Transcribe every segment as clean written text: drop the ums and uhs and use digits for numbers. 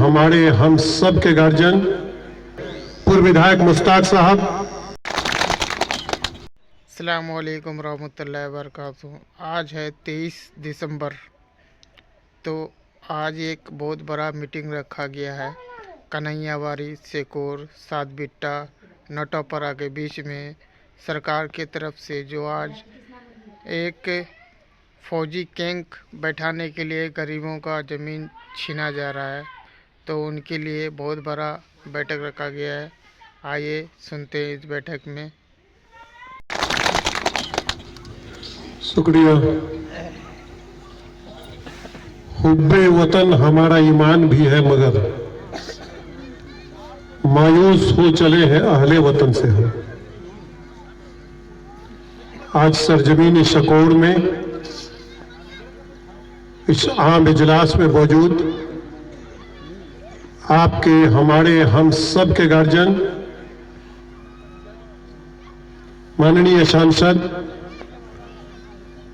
हमारे हम सब के गार्जियन पूर्व विधायक मुश्ताक साहब। अस्सलाम वालेकुम रहमतुल्लाहि व बरकातहू। आज है 23 दिसंबर। तो आज एक बहुत बड़ा मीटिंग रखा गया है कन्हैयाबाड़ी, सेकोर, सातबिट्टा, नटोपरा के बीच में सरकार की तरफ से जो आज एक फौजी कैंप बैठाने के लिए गरीबों का ज़मीन छीना जा रहा है, तो उनके लिए बहुत बड़ा बैठक रखा गया है। आइए सुनते हैं इस बैठक में। शुक्रिया। हुब्बे वतन हमारा ईमान भी है, मगर मायूस हो चले हैं अहले वतन से हम। आज सरजमीन शकोर में इस आम इजलास में मौजूद आपके, हमारे, हम सब के गार्जियन, माननीय सांसद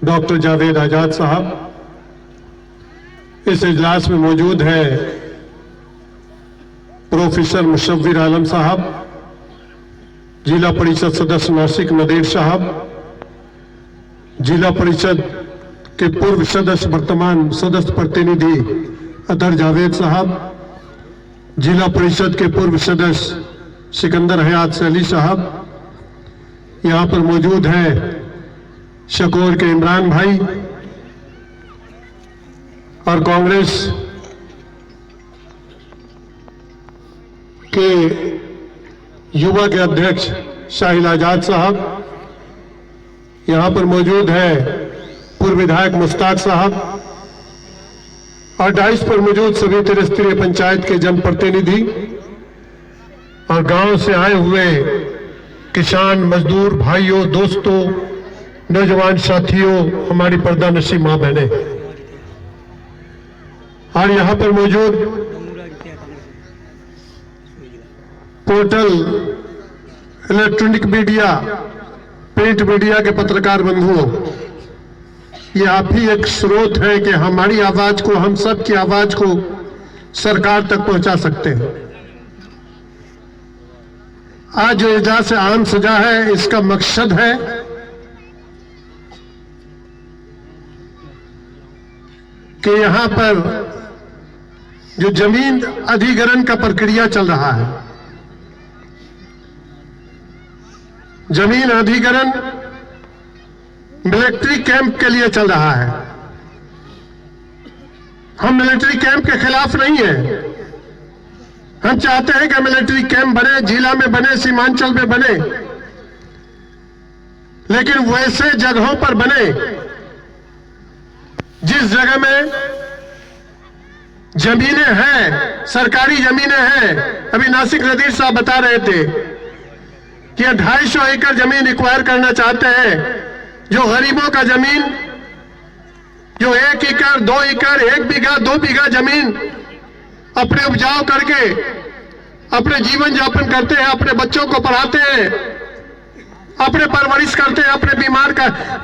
डॉक्टर जावेद आजाद साहब, इस इजलास में मौजूद है प्रोफेसर मुशव्विर आलम साहब, जिला परिषद सदस्य नासिक नदीर साहब, जिला परिषद के पूर्व सदस्य वर्तमान सदस्य प्रतिनिधि अतर जावेद साहब, जिला परिषद के पूर्व सदस्य सिकंदर हयात सैली साहब, यहाँ पर मौजूद है शकोर के इमरान भाई और कांग्रेस के युवा के अध्यक्ष शाहिल आजाद साहब, यहाँ पर मौजूद है पूर्व विधायक मुश्ताक साहब और डाइस पर मौजूद सभी त्रिस्तरीय पंचायत के जनप्रतिनिधि और गांव से आए हुए किसान, मजदूर भाइयों, दोस्तों, नौजवान साथियों, हमारी पर्दा नशीब मां बहने, और यहाँ पर मौजूद portal, electronic media, print media के पत्रकार बंधुओं, ये आप ही एक स्रोत है कि हमारी आवाज को, हम सब की आवाज को सरकार तक पहुंचा सकते हैं। आज जो इजलास आम सजा है, इसका मकसद है कि यहां पर जो जमीन अधिग्रहण का प्रक्रिया चल रहा है, जमीन अधिग्रहण मिलिट्री कैंप के लिए चल रहा है। हम मिलिट्री कैंप के खिलाफ नहीं है। हम चाहते हैं कि मिलिट्री कैंप बने, जिला में बने, सीमांचल में बने, लेकिन वैसे जगहों पर बने जिस जगह में जमीनें हैं, सरकारी जमीनें हैं। अभी नासिक नदीर साहब बता रहे थे कि 250 एकड़ जमीन एक्वायर करना चाहते हैं। जो गरीबों का जमीन, जो 1 एकड़, 2 एकड़, 1 बीघा, 2 बीघा जमीन अपने उपजाऊ करके अपने जीवन यापन करते हैं, अपने बच्चों को पढ़ाते हैं, अपने परवरिश करते हैं, अपने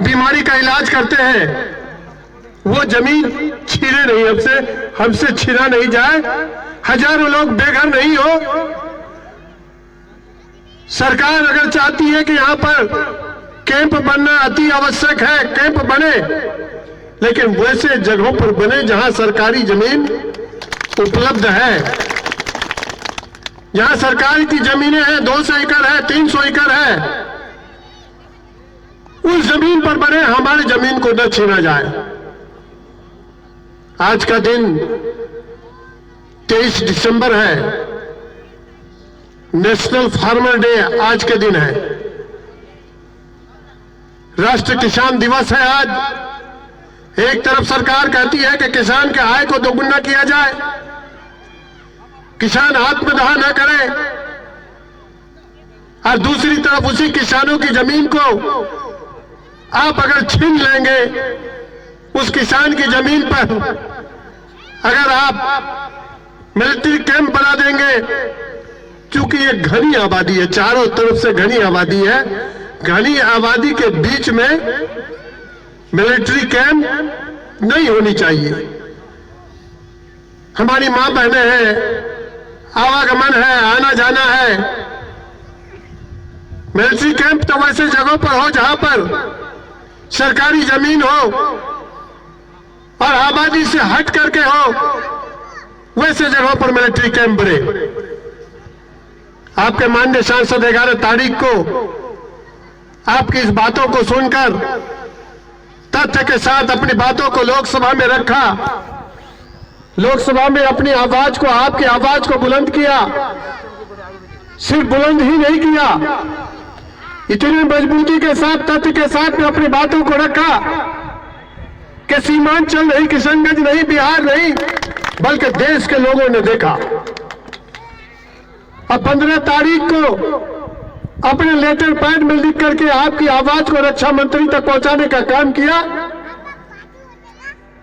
बीमारी का इलाज करते हैं, वो जमीन छीने नहीं, हमसे छीना नहीं जाए। हजारों लोग बेघर नहीं हो। सरकार अगर चाहती है कि यहां पर कैंप बनना अति आवश्यक है, कैंप बने, लेकिन वैसे जगहों पर बने जहां सरकारी जमीन उपलब्ध है, जहां सरकार की जमीनें हैं, 200 एकड़ है, 300 एकड़ है, उस जमीन पर बने, हमारी जमीन को न छीना जाए। आज का दिन 23 दिसंबर है, नेशनल फार्मर डे आज के दिन है, राष्ट्रीय किसान दिवस है। आज एक तरफ सरकार कहती है कि किसान के आय को दोगुना किया जाए, किसान आत्मदाह न करे, और दूसरी तरफ उसी किसानों की जमीन को आप अगर छीन लेंगे, उस किसान की जमीन पर अगर आप मिलिट्री कैंप बना देंगे, क्योंकि ये घनी आबादी है, चारों तरफ से घनी आबादी है, घनी आबादी के बीच में मिलिट्री कैंप नहीं होनी चाहिए। हमारी माँ बहनें हैं, आवागमन है, आना जाना है। मिलिट्री कैंप तो वैसे जगहों पर हो जहां पर सरकारी जमीन हो और आबादी से हट करके हो, वैसे जगहों पर मिलिट्री कैंप बने। आपके माननीय सांसद 11 तारीख को आपकी इस बातों को सुनकर तथ्य के साथ अपनी बातों को लोकसभा में रखा, लोकसभा में अपनी आवाज को, आपकी आवाज को बुलंद किया। सिर्फ बुलंद ही नहीं किया, इतनी मजबूती के साथ, तथ्य के साथ में अपनी बातों को रखा कि सीमांचल नहीं, किशनगंज नहीं, बिहार नहीं, बल्कि देश के लोगों ने देखा। अब 15 तारीख को अपने लेटर पैड में लिख करके आपकी आवाज को रक्षा मंत्री तक पहुंचाने का काम किया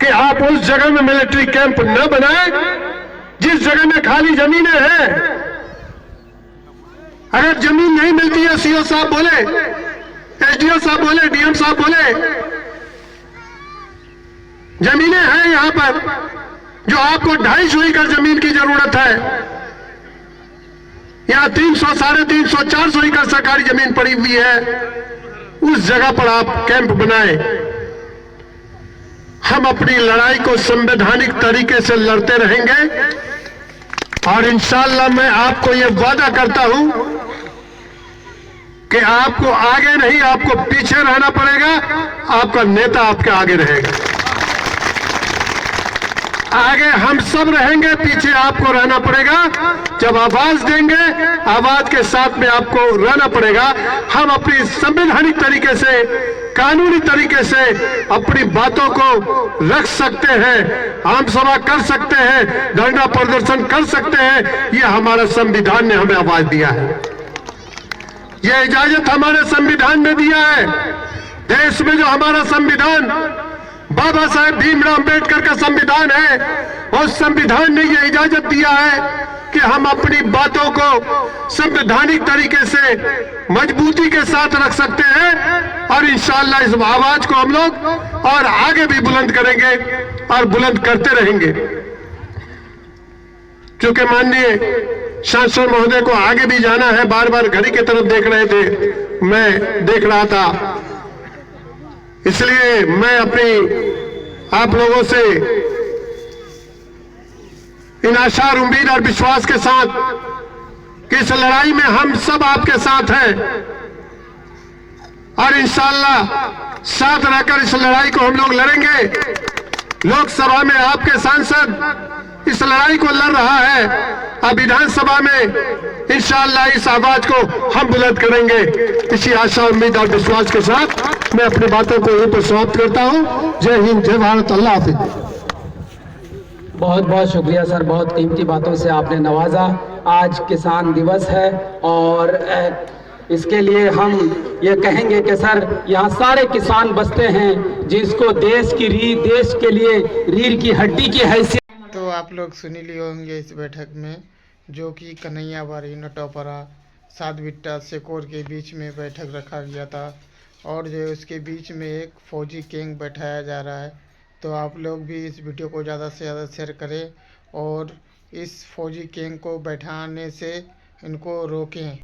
कि आप उस जगह में मिलिट्री कैंप न बनाएं जिस जगह में खाली जमीनें हैं। अगर जमीन नहीं मिलती है, सीओ साहब बोले, एसडीओ साहब बोले, डीएम साहब बोले, जमीनें हैं यहां पर जो आपको 250 एकड़ जमीन की जरूरत है, यहां 300, 350, 400 एकड़ सरकारी जमीन पड़ी हुई है, उस जगह पर आप कैंप बनाएं। हम अपनी लड़ाई को संवैधानिक तरीके से लड़ते रहेंगे और इंशाअल्लाह मैं आपको यह वादा करता हूं कि आपको आगे नहीं, आपको पीछे रहना पड़ेगा, आपका नेता आपके आगे रहेगा। आगे हम सब रहेंगे, पीछे आपको रहना पड़ेगा। जब आवाज देंगे, आवाज के साथ में आपको रहना पड़ेगा। हम अपनी संवैधानिक तरीके से, कानूनी तरीके से अपनी बातों को रख सकते हैं, आम सभा कर सकते हैं, धरना प्रदर्शन कर सकते हैं। यह हमारा संविधान ने हमें आवाज दिया है, यह इजाजत हमारे संविधान ने दिया है। देश में जो हमारा संविधान बाबा साहेब भीमराव अंबेडकर का संविधान है, उस संविधान ने यह इजाजत दिया है कि हम अपनी बातों को संवैधानिक तरीके से मजबूती के साथ रख सकते हैं और इंशाअल्लाह इस आवाज को हम लोग और आगे भी बुलंद करेंगे और बुलंद करते रहेंगे। क्योंकि माननीय सांसद महोदय को आगे भी जाना है, बार बार घड़ी की तरफ देख रहे थे, मैं देख रहा था, इसलिए मैं अपनी आप लोगों से इन आशा, उम्मीद और विश्वास के साथ कि इस लड़ाई में हम सब आपके साथ हैं और इंशाअल्लाह साथ रहकर इस लड़ाई को हम लोग लड़ेंगे। लोकसभा में आपके सांसद इस लड़ाई को लड़ रहा है, अब विधानसभा में इंशाअल्लाह इस आवाज को हम बुलंद करेंगे। इसी आशा, उम्मीद और विश्वास के साथ मैं अपनी बातों को यहीं पर समाप्त करता हूं। जय हिंद, जय भारत, अल्लाह हाफिज। बहुत बहुत शुक्रिया सर, बहुत कीमती बातों से आपने नवाजा। आज किसान दिवस है और इसके लिए हम ये कहेंगे कि सर यहाँ सारे किसान बसते हैं जिसको देश की रीढ़, देश के लिए रीढ़ की हड्डी की हैसियत। तो आप लोग सुन ही लिए होंगे इस बैठक में, जो कि कन्हैयाबाड़ी, नटोपरा, सातबिट्टा, सेकोर के बीच में बैठक रखा गया था और जो उसके बीच में एक फौजी गैंग बैठाया जा रहा है। तो आप लोग भी इस वीडियो को ज़्यादा से ज़्यादा शेयर करें और इस फौजी गैंग को बैठाने से इनको रोकें।